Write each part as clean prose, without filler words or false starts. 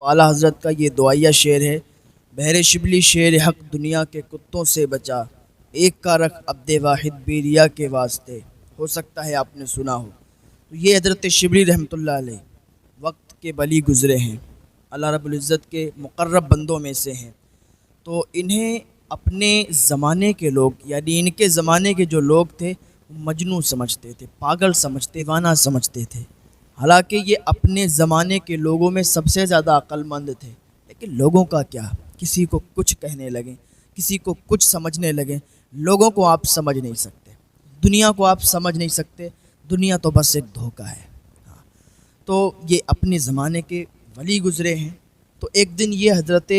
اعلیٰ حضرت کا یہ دعائیہ شعر ہے: بحر شبلی شیر حق دنیا کے کتوں سے بچا، ایک کا رکھ عبد واحد بیریا کے واسطے. ہو سکتا ہے آپ نے سنا ہو. تو یہ حضرت شبلی رحمۃ اللہ علیہ وقت کے ولی گزرے ہیں، اللہ رب العزت کے مقرب بندوں میں سے ہیں. تو انہیں اپنے زمانے کے لوگ، یعنی ان کے زمانے کے جو لوگ تھے، مجنون سمجھتے تھے، پاگل سمجھتے، دیوانہ سمجھتے تھے. حالانکہ یہ اپنے زمانے کے لوگوں میں سب سے زیادہ عقل مند تھے. لیکن لوگوں کا کیا، کسی کو کچھ کہنے لگیں، کسی کو کچھ سمجھنے لگیں. لوگوں کو آپ سمجھ نہیں سکتے، دنیا کو آپ سمجھ نہیں سکتے. دنیا تو بس ایک دھوکہ ہے. تو یہ اپنے زمانے کے ولی گزرے ہیں. تو ایک دن یہ حضرت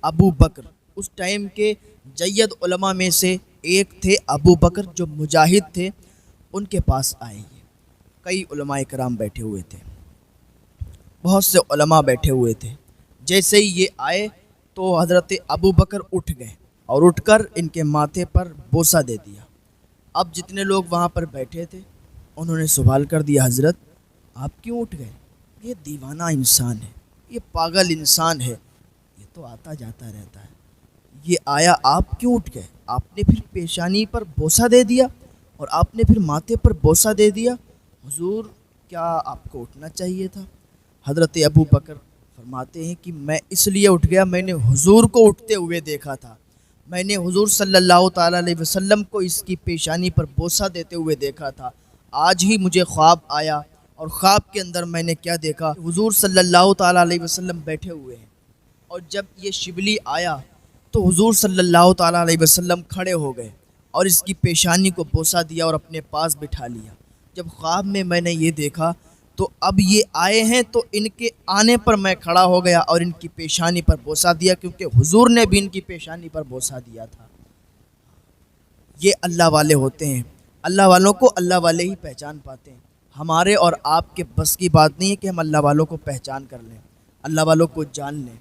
ابو بکر، اس ٹائم کے جید علماء میں سے ایک تھے ابو بکر جو مجاہد تھے، ان کے پاس آئے. کئی علماء کرام بیٹھے ہوئے تھے، بہت سے علماء بیٹھے ہوئے تھے. جیسے ہی یہ آئے تو حضرت ابو بکر اٹھ گئے اور اٹھ کر ان کے ماتھے پر بوسہ دے دیا. اب جتنے لوگ وہاں پر بیٹھے تھے انہوں نے سوال کر دیا: حضرت آپ کیوں اٹھ گئے؟ یہ دیوانہ انسان ہے، یہ پاگل انسان ہے، یہ تو آتا جاتا رہتا ہے. یہ آیا، آپ کیوں اٹھ گئے؟ آپ نے پھر پیشانی پر بوسہ دے دیا اور آپ نے پھر ماتھے پر بوسہ دے دیا. حضور کیا آپ کو اٹھنا چاہیے تھا؟ حضرت ابو بکر فرماتے ہیں کہ میں اس لیے اٹھ گیا، میں نے حضور کو اٹھتے ہوئے دیکھا تھا، میں نے حضور صلی اللہ تعالیٰ علیہ وسلم کو اس کی پیشانی پر بوسہ دیتے ہوئے دیکھا تھا. آج ہی مجھے خواب آیا اور خواب کے اندر میں نے کیا دیکھا، حضور صلی اللہ تعالیٰ علیہ وسلم بیٹھے ہوئے ہیں. اور جب یہ شبلی آیا تو حضور صلی اللہ تعالیٰ علیہ وسلم کھڑے ہو گئے اور اس کی پیشانی کو بوسہ دیا اور اپنے پاس بٹھا لیا. جب خواب میں نے یہ دیکھا تو اب یہ آئے ہیں تو ان کے آنے پر میں کھڑا ہو گیا اور ان کی پیشانی پر بوسہ دیا، کیونکہ حضور نے بھی ان کی پیشانی پر بوسہ دیا تھا. یہ اللہ والے ہوتے ہیں. اللہ والوں کو اللہ والے ہی پہچان پاتے ہیں. ہمارے اور آپ کے بس کی بات نہیں ہے کہ ہم اللہ والوں کو پہچان کر لیں، اللہ والوں کو جان لیں.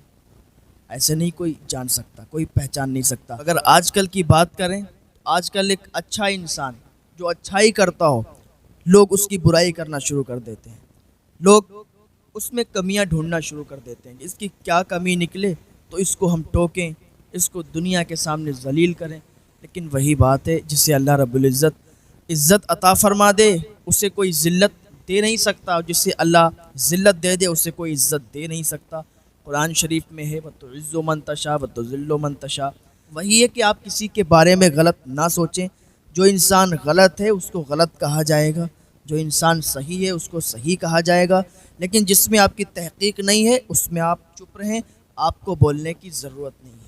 ایسے نہیں کوئی جان سکتا، کوئی پہچان نہیں سکتا. اگر آج کل کی بات کریں، آج کل ایک اچھا انسان جو اچھائی کرتا ہو، لوگ اس کی برائی کرنا شروع کر دیتے ہیں، لوگ اس میں کمیاں ڈھونڈنا شروع کر دیتے ہیں. اس کی کیا کمی نکلے تو اس کو ہم ٹوکیں، اس کو دنیا کے سامنے ذلیل کریں. لیکن وہی بات ہے، جسے اللہ رب العزت عزت عطا فرما دے اسے کوئی ذلت دے نہیں سکتا، جسے اللہ ذلت دے دے اسے کوئی عزت دے نہیں سکتا. قرآن شریف میں ہے: وَتُعِزُّ مَن تَشَاءُ وَتُذِلُّ مَن تَشَاءُ. وہی ہے کہ آپ کسی کے بارے میں غلط نہ سوچیں. جو انسان غلط ہے اس کو غلط کہا جائے گا، جو انسان صحیح ہے اس کو صحیح کہا جائے گا. لیکن جس میں آپ کی تحقیق نہیں ہے اس میں آپ چپ رہیں، آپ کو بولنے کی ضرورت نہیں ہے.